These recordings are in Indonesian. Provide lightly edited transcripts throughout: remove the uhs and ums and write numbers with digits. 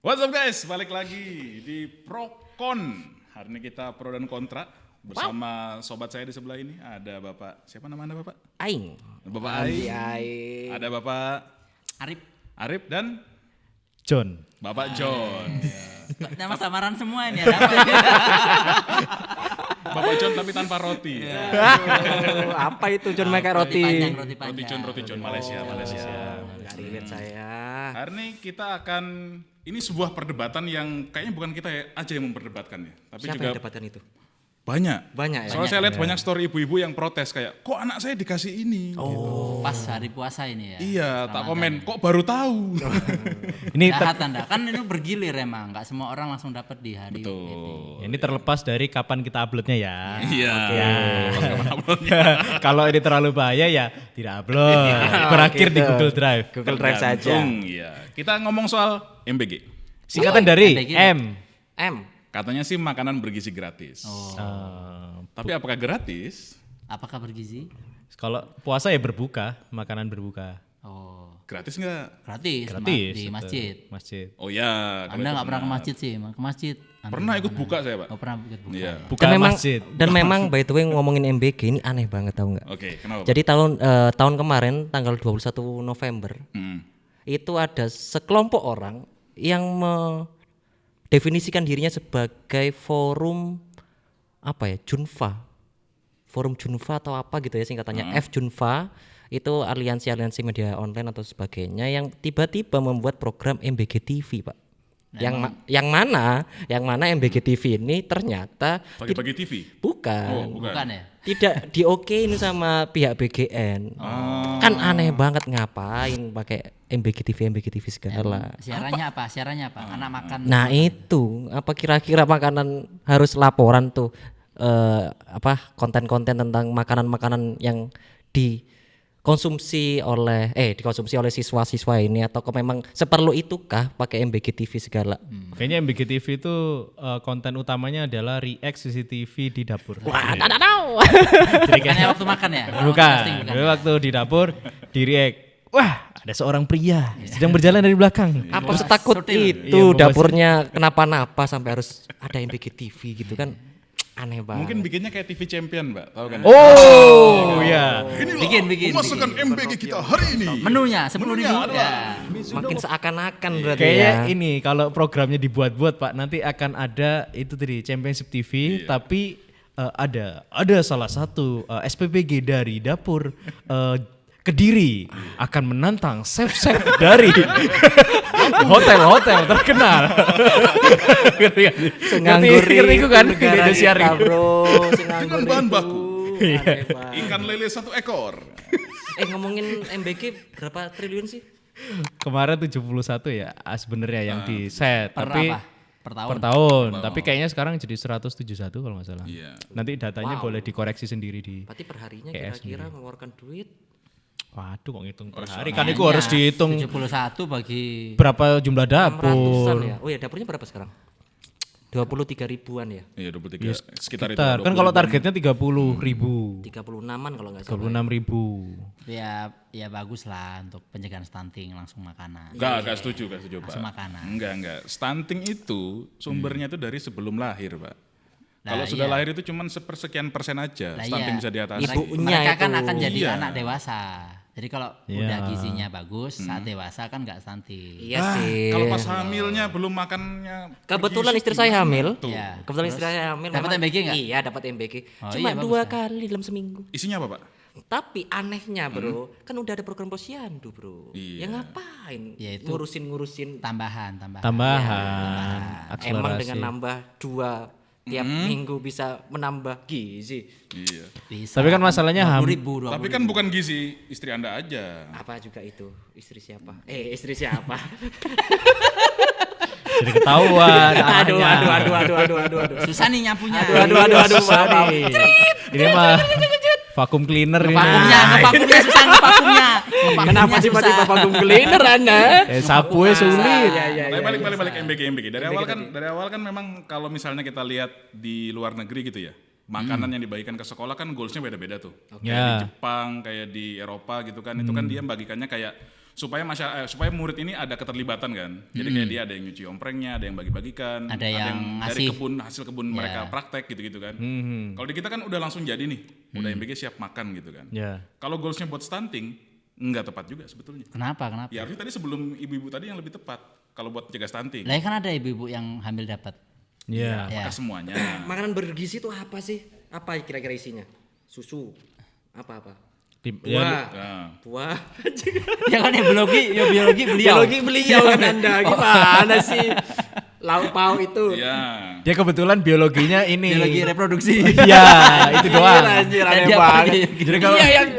What's up guys, balik lagi di Prokon. Hari ini kita pro dan kontra bersama sobat saya di sebelah ini. Ada Bapak, siapa nama Anda Bapak? Aing. Bapak Aing. Ada Bapak Arif dan John. Bapak John. Nama samaran semua ini ya. Bapak John tapi tanpa roti. Aduh, apa itu John makan roti? Roti John Malaysia. Gak relate saya. Hari ini kita akan, ini sebuah perdebatan yang kayaknya bukan kita aja yang memperdebatkannya, tapi Siapa juga yang debatkan itu? banyak. Banyak ya? Soalnya saya lihat banyak story ibu-ibu yang protes kayak, kok anak saya dikasih ini? Oh. Pas hari puasa ini ya. Iya, tak komen, kok baru tahu? Ini Jahat Anda, kan itu bergilir emang, nggak semua orang langsung dapat di hari itu. Betul. ini terlepas dari kapan kita uploadnya ya. Iya. Kalau ini terlalu bahaya ya tidak upload. Berakhir di Google Drive. Google Drive saja. Tergantung, iya. Kita ngomong soal MBG. Singkatan dari MBG. M. Katanya sih makanan bergizi gratis. Tapi apakah gratis? Apakah bergizi? Kalau puasa ya berbuka, makanan berbuka. Oh, Gratis nggak? gratis, Gratis. di betul. masjid. Masjid. Oh ya. kalau Anda itu nggak pernah ke benar. masjid sih, emang ke masjid. Anda Pernah ikut buka saya Pak. Oh pernah ikut buka. Iya. Buka masjid. Dan memang by the way ngomongin MBG ini aneh banget tahu nggak? Oke, kenapa? Jadi tahun kemarin tanggal 21 November itu ada sekelompok orang yang mendefinisikan dirinya sebagai forum apa ya, Junfa. Forum Junfa atau apa gitu ya singkatannya, F Junfa. Itu aliansi media online atau sebagainya yang tiba-tiba membuat program MBG TV, Pak. Yang mana MBG TV ini ternyata Pagi-pagi TV? bukan. Oh, bukan. Bukan ya? Tidak diokein sama pihak BGN. Kan aneh banget ngapain pakai MBG TV segala. Siarannya apa? Anak makan. Nah itu apa kira-kira makanan harus laporan tuh konten-konten tentang makanan-makanan yang dikonsumsi oleh siswa-siswa ini atau memang seperlu itukah pakai MBG TV segala? Kayaknya MBG TV itu konten utamanya adalah react CCTV di dapur. Wah, tidak tahu. Jadi Bukannya waktu makan ya? Bukan. Posting bukan? Jadi waktu di dapur di react. Wah, ada seorang pria sedang berjalan dari belakang. Apa setakut Sotil. itu Iya, dapurnya kenapa-napa sampai harus ada MBG TV gitu kan? Aneh banget. Mungkin bikinnya kayak TV Champion, Mbak. Tahu kan? Oh, iya. Inilah Bikin. pemasakan MBG kita hari ini. Menunya 10.000 adalah ya. Makin seakan-akan berarti Kayaknya ya. ini kalau programnya dibuat-buat Pak, nanti akan ada itu tadi Championship TV, tapi ada salah satu SPPG dari dapur Kediri akan menantang chef-chef dari hotel-hotel terkenal. Senganggur Ngerti itu kan negara Indosiar. kita, bro. Senganggur Dengan bahan itu. baku. Aneh banget. Ikan lele 1 ekor. Ngomongin MBG berapa triliun sih? Kemarin 71 ya sebenarnya yang di set, Per tapi apa? Per tahun. per tahun. Tapi kayaknya sekarang jadi 171 kalau nggak salah. Iya. Nanti datanya boleh dikoreksi sendiri di. Berarti perharinya KS kira-kira mengeluarkan duit Waduh, kok ngitung per hari kan itu harus dihitung 71 bagi berapa jumlah 600-an dapur. ya. Oh ya dapurnya berapa sekarang? 23 ribuan ya. Iya, 23. Sekitar itu. Kan kalau targetnya 30.000, 36-an kalau nggak salah. 26.000. ya bagus lah untuk pencegahan stunting langsung makanan. Enggak setuju, Pak. Langsung makanan. Enggak. Stunting itu sumbernya itu dari sebelum lahir, Pak. Nah, Kalau sudah iya. lahir itu cuma sepersekian persen aja Lah stunting iya. bisa diatasi. Ibunya Mereka kan itu. akan jadi Iya. anak dewasa. Jadi kalau Iya. udah gizinya bagus, saat dewasa kan nggak stunting. Iya sih. Kalau pas hamilnya belum makannya. Kebetulan bergizi, istri saya hamil. Tuh. Iya. Kebetulan istri saya hamil. Dapat memang- MBG nggak? Iya dapat MBG. Oh, Cuma iya, bagus 2 ya. kali dalam seminggu. Isinya apa, Pak? Tapi anehnya bro, kan udah ada program posyandu bro. Iya. Ya ngapain? Ya itu ngurusin. Tambahan. Tambahan, akselerasi. Emang dengan nambah 2 tiap minggu bisa menambah gizi. Iya. Bisa. Tapi kan masalahnya 20.000, Tapi kan bukan gizi istri Anda aja. Apa juga itu? Istri siapa? Istri siapa? jadi ketahuan. aduh. susah nih nyapunya. Aduh, maaf. Ini mah vakum cleaner ini. Vakumnya susah ngevakumnya. Kenapa tiba-tiba vakum cleaner Anda? Sapunya sulit. Tapi balik MBG. Dari awal kan memang kalau misalnya kita lihat di luar negeri gitu ya. Makanan yang dibagikan ke sekolah kan goalsnya beda-beda tuh. Kayak Ya. di Jepang, kayak di Eropa gitu kan. Itu kan dia membagikannya kayak supaya murid ini ada keterlibatan kan. Jadi kayak dia ada yang nyuci omprengnya, ada yang bagi-bagikan, Ada yang dari ngasih. hasil kebun mereka praktek gitu-gitu kan. Kalau di kita kan udah langsung jadi nih, udah MBG siap makan gitu kan. Ya. Kalau goalsnya buat stunting, nggak tepat juga sebetulnya. Kenapa? Ya harusnya tadi sebelum ibu-ibu tadi yang lebih tepat kalau buat mencegah stunting. Lah kan ada ibu-ibu yang hamil dapat. Iya. Ya. Maka semuanya. Makanan bergizi itu apa sih? Apa kira-kira isinya? Susu. Apa-apa? Ya, Nah, Buah. Ya kan ya biologi beliau. Biologi beliau kan Anda. Gimana sih? Lauk pauk itu. ya. dia kebetulan biologinya ini. Biologi reproduksi. Iya, itu doang. Anjir, aneh Dia banget. pakai- Jadi kalau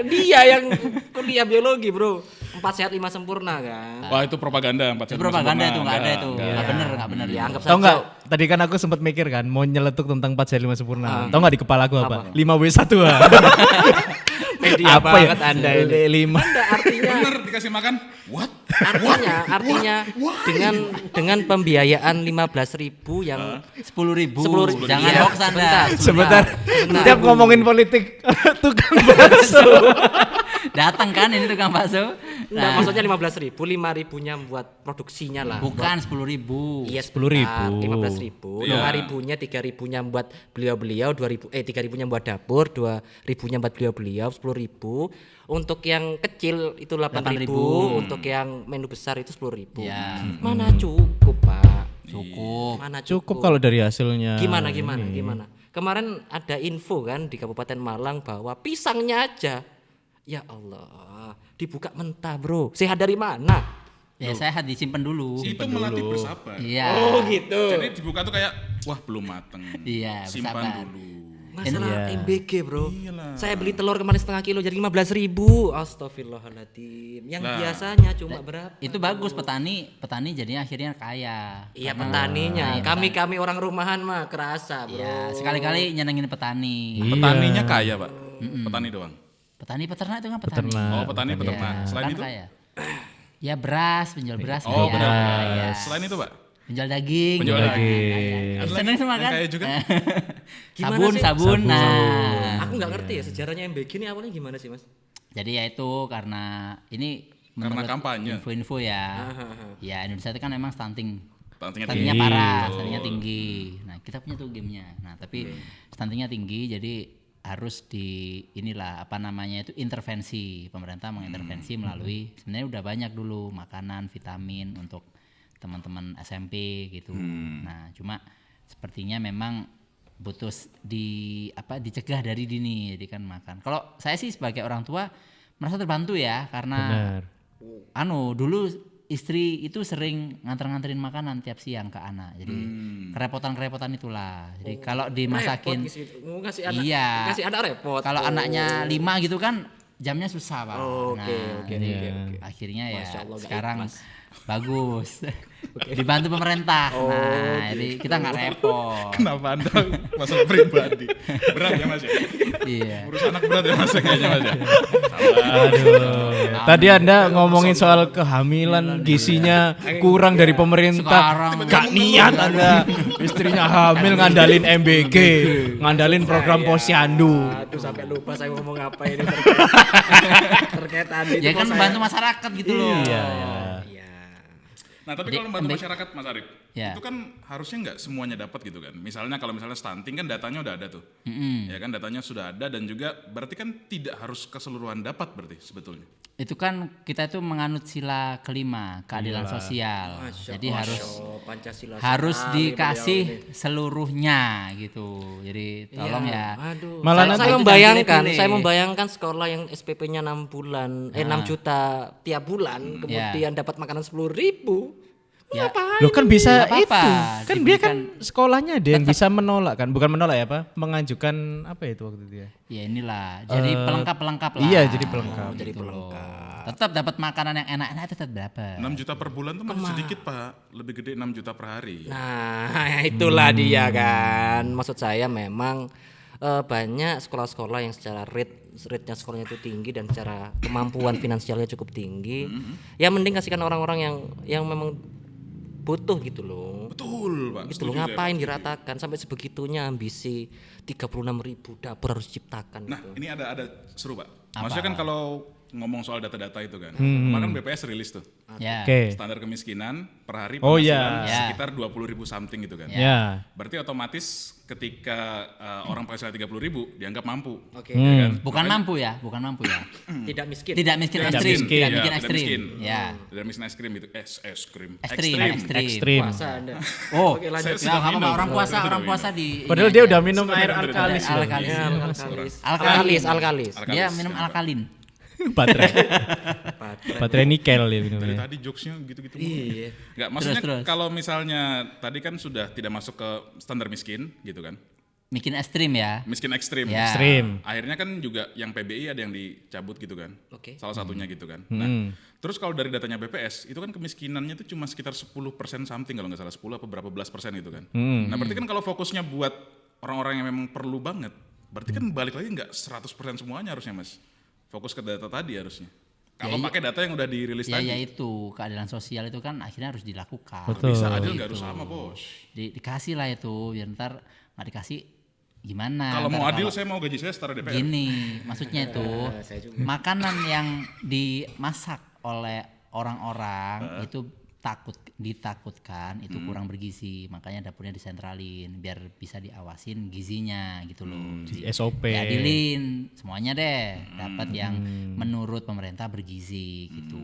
Dia yang kuliah biologi, Bro. 4 sehat 5 sempurna kan. Wah itu propaganda 4 Itu propaganda itu nggak ada itu. Nggak bener. Ya anggap tahu nggak? saja. Tadi kan aku sempat mikir kan mau nyeletuk tentang 4 sehat 5 sempurna. Tahu nggak di kepala aku apa? 5W1. Media Apa ya? banget Anda ini. 5. Anda artinya Bener dikasih makan, what? artinya dengan pembiayaan 15.000 yang 10.000. 10.000. Jangan Iya, hoax Anda. Sebentar. Sebentar. Tiap ngomongin politik tukang bakso. Datang kan ini tukang bakso. Enggak, maksudnya 15.000, 5.000-nya buat produksinya lah. Bukan 10.000. Iya, 10.000. 15.000. Iya. 5.000-nya, 3.000-nya buat beliau-beliau, 3.000-nya buat dapur, 2.000-nya buat beliau-beliau, 10.000. Untuk yang kecil itu 8.000, untuk yang menu besar itu 10.000. Ya. Mana cukup, Pak? Cukup. Mana Cukup kalau dari hasilnya. Gimana? Kemarin ada info kan di Kabupaten Malang bahwa pisangnya aja, ya Allah, dibuka mentah, Bro. Sehat dari mana? Ya saya disimpan dulu. Itu melatih bersabar. Iya. gitu. Jadi dibuka tuh kayak, wah belum mateng. Iya, Simpan bersabar. dulu. Masalah MBG, Bro. Iyalah. Saya beli telur kemarin setengah kilo jadi 15.000. Astagfirullahaladzim. Yang biasanya cuma berapa? Itu bagus petani jadinya akhirnya kaya. Iya, Karena- petaninya. Iya, Kami orang rumahan mah kerasa, Bro. Ya, sekali-kali nyenengin petani. Petaninya kaya pak, petani doang. Petani peternak itu kan petani. Oh petani peternak. Selain Kan itu? kaya. Ya beras, penjual beras. Oh kaya. benar. Ya. Selain itu pak? Penjual daging. Penjual kaya. daging. Ada Seneng lagi semua yang kan? kaya juga? Gimana sih? Sabun. Nah. Aku nggak ngerti ya sejarahnya MBG ini awalnya gimana sih, Mas? Jadi ya itu karena ini Karena menurut kampanye. info-info ya. Ya Indonesia itu kan emang stuntingnya Stuntingnya parah, stuntingnya tinggi. Nah kita punya tuh gamenya. Nah tapi stuntingnya tinggi, jadi harus di inilah apa namanya itu intervensi, pemerintah mengintervensi melalui sebenarnya udah banyak dulu makanan, vitamin untuk teman-teman SMP gitu. Nah cuma sepertinya memang butuh dicegah dari dini, jadi kan makan. Kalau saya sih sebagai orang tua merasa terbantu ya karena Benar. dulu istri itu sering nganter-nganterin makanan tiap siang ke anak. Jadi kerepotan-kerepotan itulah. Jadi kalau dimasakin iya. Kasih anak repot. Kalau anaknya 5 gitu kan jamnya susah, Pak. Oke. Akhirnya ya Masya Allah, nggak sekarang ikhlas. bagus. Dibantu pemerintah. Nah, jadi kita nggak repot. Kenapa anda masuk pribadi? Berat ya mas ya? Iya. Urus anak berat ya mas kayaknya mas ya? Aduh. Tadi Anda ngomongin soal kehamilan, gizinya kurang dari pemerintah. Sekarang Gak niat Anda. Istrinya hamil ngandalin MBG, ngandalin program posyandu. Aduh, sampai lupa saya ngomong apa ini terkait tadi. ya kan membantu masyarakat gitu loh. Iya. Nah tapi Jadi, kalau membantu masyarakat mas Arif, Ya. itu kan harusnya nggak semuanya dapat gitu kan. Misalnya kalau misalnya stunting kan datanya udah ada tuh, ya kan datanya sudah ada dan juga berarti kan tidak harus keseluruhan dapat berarti sebetulnya. Itu kan kita itu menganut sila kelima, keadilan sosial. Jadi Pancasila harus sekali dikasih beliau ini. seluruhnya gitu. Jadi tolong ya. Aduh. Malah saya nanti- membayangkan, pilih-pilih. saya membayangkan sekolah yang SPP-nya 6 bulan, 6 juta tiap bulan, kemudian dapat makanan 10.000. Ya. Ngapain? Loh kan bisa Nggak apa-apa, itu. Kan dia kan sekolahnya ada yang bisa menolak kan. Bukan menolak ya apa? Mengajukan apa itu waktu itu ya? Ya inilah. Jadi pelengkap-pelengkap lah. Iya, jadi pelengkap. Jadi tetap dapat makanan yang enak-enak tetap dapat. 6 juta per bulan tuh masih sedikit pak, lebih gede 6 juta per hari. Nah, itulah dia kan. Maksud saya memang banyak sekolah-sekolah yang secara rate-nya sekolahnya itu tinggi dan secara kemampuan finansialnya cukup tinggi. Ya mending kasihkan orang-orang yang memang butuh gitu loh. Betul pak. Gitu loh, ngapain diratakan sampai sebegitunya ambisi 36.000 dapur harus diciptakan Nah gitu. ini ada seru pak. Maksudnya kan kalau ngomong soal data-data itu kan. Kemarin BPS rilis tuh. Ya. Oke. Standar kemiskinan per hari Oh, penghasilan ya. sekitar 20.000 something gitu kan. Ya. Berarti otomatis ketika orang penghasilan 30.000 dianggap mampu. Oke. Bukan mampu ya. Tidak miskin. Tidak miskin Tidak ekstrim, miskin. tidak miskin Tidak ekstrim. miskin. Ya. Tidak miskin es krim itu ekstrim. Ekstrim. Puasa Anda. Oh, Oke, lanjut. Saya ya sudah apa minum. orang puasa Sudah puasa di Padahal ini dia aja. udah minum air Sudah, alkalis. sudah. loh. Alkalis. Ya, Alkalis. alkalis. Dia minum alkalin. Baterai. Baterai nikel dia Dari minumnya. tadi jokesnya gitu-gitu. Iya. Enggak, maksudnya Terus. kalau misalnya tadi kan sudah tidak masuk ke standar miskin gitu kan. Miskin ekstrim ya. Miskin ekstrim. Ya. Ekstrim. Akhirnya kan juga yang PBI ada yang dicabut gitu kan. Oke. Salah satunya gitu kan. Nah, terus kalau dari datanya BPS itu kan kemiskinannya itu cuma sekitar 10% something kalau nggak salah 10 apa berapa belas persen itu kan. Nah, berarti kan kalau fokusnya buat orang-orang yang memang perlu banget, berarti kan balik lagi nggak 100% semuanya harusnya Mas. Fokus ke data tadi harusnya. Kalau pakai data yang udah dirilis Ya, tadi. ya itu keadilan sosial itu kan akhirnya harus dilakukan. Betul. Bisa adil nggak harus sama bos. Dikasih lah itu, biar ntar nggak dikasih gimana. Kalau Ntar mau adil saya mau gaji saya setara DPR. gini, maksudnya itu makanan yang dimasak oleh orang-orang itu ditakutkan itu kurang bergizi, makanya dapurnya disentralin biar bisa diawasin gizinya gitu loh. Di SOP. Diadilin semuanya deh, dapat yang menurut pemerintah bergizi gitu,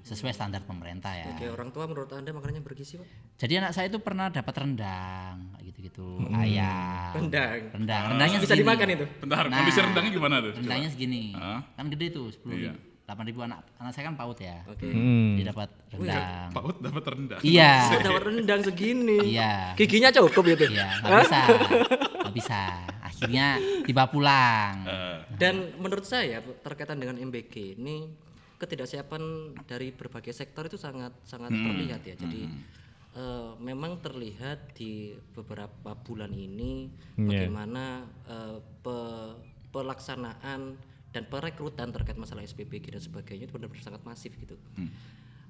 sesuai standar pemerintah ya. Oke, orang tua menurut Anda makanannya bergizi, Pak? Jadi anak saya itu pernah dapat rendang gitu-gitu, ayam. Rendangnya Bisa segini. dimakan itu? Bentar, kondisi rendangnya gimana tuh? Coba. Rendangnya segini. Hah? Kan gede tuh, 10.000. Iya. 8.000 anak saya kan PAUD ya. Oke. Jadi dapat rendang. PAUD dapat rendang. Iya. Oh, dapat rendang segini. Iya. Giginya cukup itu. Iya, nggak bisa. Akhirnya dibawa pulang. Dan menurut saya terkaitan dengan MBG ini ketidaksiapan dari berbagai sektor itu sangat terlihat ya. Jadi memang terlihat di beberapa bulan ini bagaimana pelaksanaan dan perekrutan terkait masalah SPBG dan sebagainya itu benar-benar sangat masif gitu.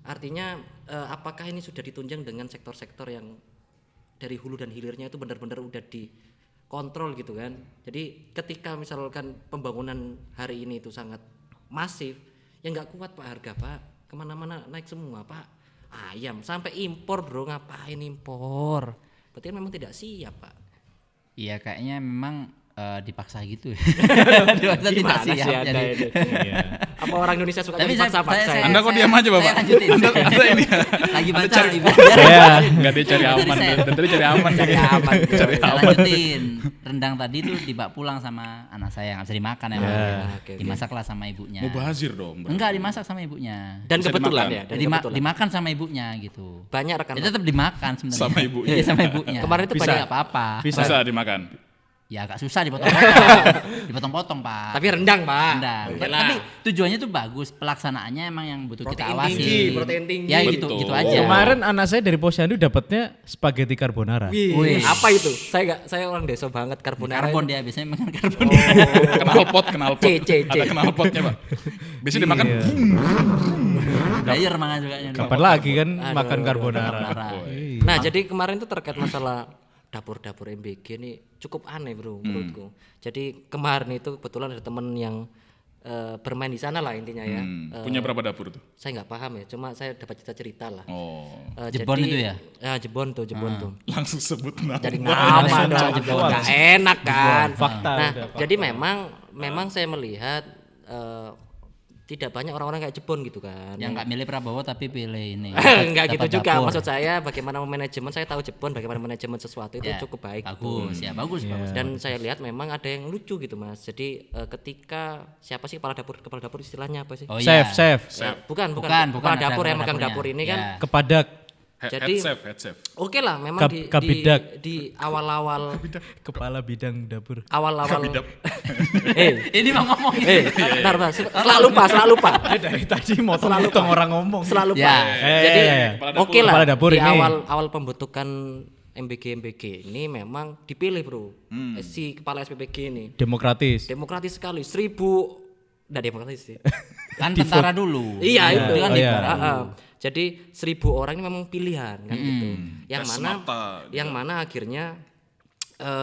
Artinya apakah ini sudah ditunjang dengan sektor-sektor yang dari hulu dan hilirnya itu benar-benar udah dikontrol gitu kan. Jadi ketika misalkan pembangunan hari ini itu sangat masif, ya nggak kuat Pak harga Pak, kemana-mana naik semua Pak. Ayam sampai impor bro, ngapain impor? Berarti kan memang tidak siap Pak. Iya, kayaknya memang dipaksa gitu. Gimana sih siap, Anda jadi. ini? Apa orang Indonesia suka Tapi dipaksa-paksa? saya- Anda kok diam aja, Bapak? Saya lanjutin. Anda ini Lagi baca Saya enggak dia cari aman, dan tadi cari aman. Cari aman. Saya lanjutin. Rendang tadi tuh dibawa pulang sama anak saya, nggak bisa dimakan emang. oke. Dimasaklah sama ibunya. Mubazir dong. Bro. Enggak, dimasak sama ibunya. Dan Bisa kebetulan dimakan. ya, dan Jadi kebetulan. dimakan sama ibunya gitu. Banyak rekan. Ya tetap dimakan sebenarnya. Sama ibunya. Iya, sama ibunya. Kemarin itu Bisa. banyak Nggak apa-apa. Bisa. Bisa dimakan. Ya agak susah dipotong-potong. Dipotong-potong, Pak. Tapi rendang Pak. Rendang. Oke lah. Tapi tujuannya tuh bagus, pelaksanaannya emang yang butuh kita Protein awasi. tinggi, protein tinggi. Ya gitu, Betul. gitu aja. Kemarin anak saya dari Posyandu dapatnya spaghetti carbonara. Wih, apa itu? Saya orang desa banget carbonara. Karbon itu. dia biasanya makan karbon. Knalpot. C. Ada knalpotnya, Pak. Biasanya dimakan. Layer mangan juga. Kapan lagi kan Aduh, makan carbonara? Carbonara. Nah, jadi kemarin tuh terkait masalah dapur-dapur MBG ini cukup aneh, Bro, menurutku. Jadi kemarin itu kebetulan ada temen yang bermain di sana lah intinya ya. Punya berapa dapur tuh? Saya nggak paham ya, cuma saya dapat cerita lah. Oh. Jebon itu ya? Ya, Jebon tuh. Langsung sebut nama. Jadi nama dong, nggak enak kan. Fakta Nah, udah, fakta. jadi memang saya melihat tidak banyak orang-orang kayak Jebon gitu kan. Yang nggak milih Prabowo tapi pilih ini. Enggak Dapat gitu juga. dapur. Maksud saya bagaimana manajemen, saya tahu Jebon bagaimana manajemen sesuatu itu Ya, cukup baik. Bagus, ya bagus. Dan saya lihat memang ada yang lucu gitu Mas. Jadi ketika siapa sih kepala dapur istilahnya apa sih? Oh iya. Chef. Ya, bukan. Bukan, Kepala ada dapur yang kepala megang dapurnya. dapur ini kan. Ya. Kepadak. Jadi- head chef. Oke lah, memang Kabidak. di awal-awal Kepala bidang dapur. Ini mau ngomong bentar, Mas. Selalu lupa. Dari tadi motong-motong orang ngomong. Selalu Ya. Pak. Jadi Kepala dapur. oke lah Kepala dapur di ini. awal pembentukan MBG ini memang dipilih bro si kepala SPBG ini Demokratis. demokratis sekali 1000 nggak demokratis sih Kan tentara dulu. iya itu kan Oh, di iya. jadi 1000 orang ini memang pilihan kan gitu yang tes mana mata. yang mana akhirnya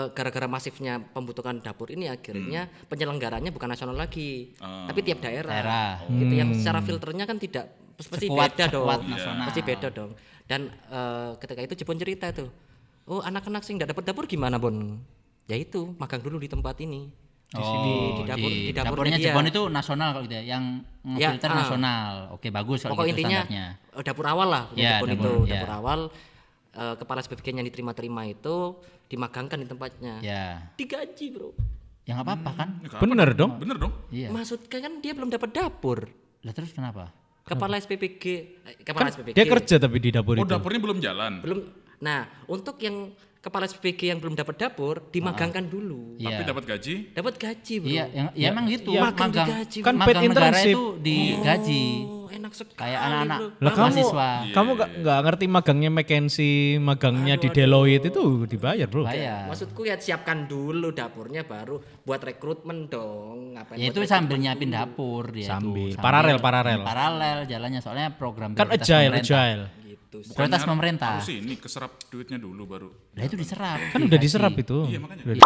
gara-gara masifnya pembutuhan dapur ini akhirnya penyelenggaranya bukan nasional lagi, tapi tiap daerah. Gitu yang secara filternya kan tidak pasti beda dong. nasional. Pasti beda dong. Dan ketika itu Jepun cerita tuh, oh anak-anak sing enggak dapat dapur gimana, Bon? Ya itu magang dulu di tempat ini. Di dapur, di dapurnya dia. Jepun itu nasional kalau gitu ya, yang ngefilter nasional. Oke, bagus kalau Pokok gitu intinya standarnya. dapur awal lah Ya, Jepun dapur, itu. ya. Dapur awal kepala SPBG yang diterima-terima itu dimagangkan di tempatnya. Ya. Digaji, Bro. Ya nggak apa-apa kan? Bener dong. Bener dong. Iya. Maksudnya kan dia belum dapat dapur. Lah terus kenapa? Kepala SPBG, kepala SPBG. Dia kerja tapi di dapur Oh itu. dapurnya belum jalan. Belum. Nah, untuk yang kepala SPBG yang belum dapat dapur dimagangkan dulu. Tapi Iya. dapat gaji. Dapat gaji, Bro. Iya, ya emang gitu. Magang Magang, digaji, Kan magang paid negara internship. itu digaji. Oh, enak sekali. Kayak anak-anak Bro. Lah kamu mahasiswa. kamu nggak ngerti magangnya McKinsey, magangnya di Deloitte itu dibayar, Bro. Bayar. Maksudku ya siapkan dulu dapurnya baru buat rekrutmen dong. Ngapain Ya buat itu rekrutmen sambil dulu? nyiapin dapur dia Sambil. itu. Paralel. Paralel jalannya soalnya program Kan prioritas agile, pemerintah. agile. Gitu. Prioritas pemerintah. Harus ini keserap duitnya dulu baru. Lah itu diserap. Kan udah diserap itu. Iya makanya.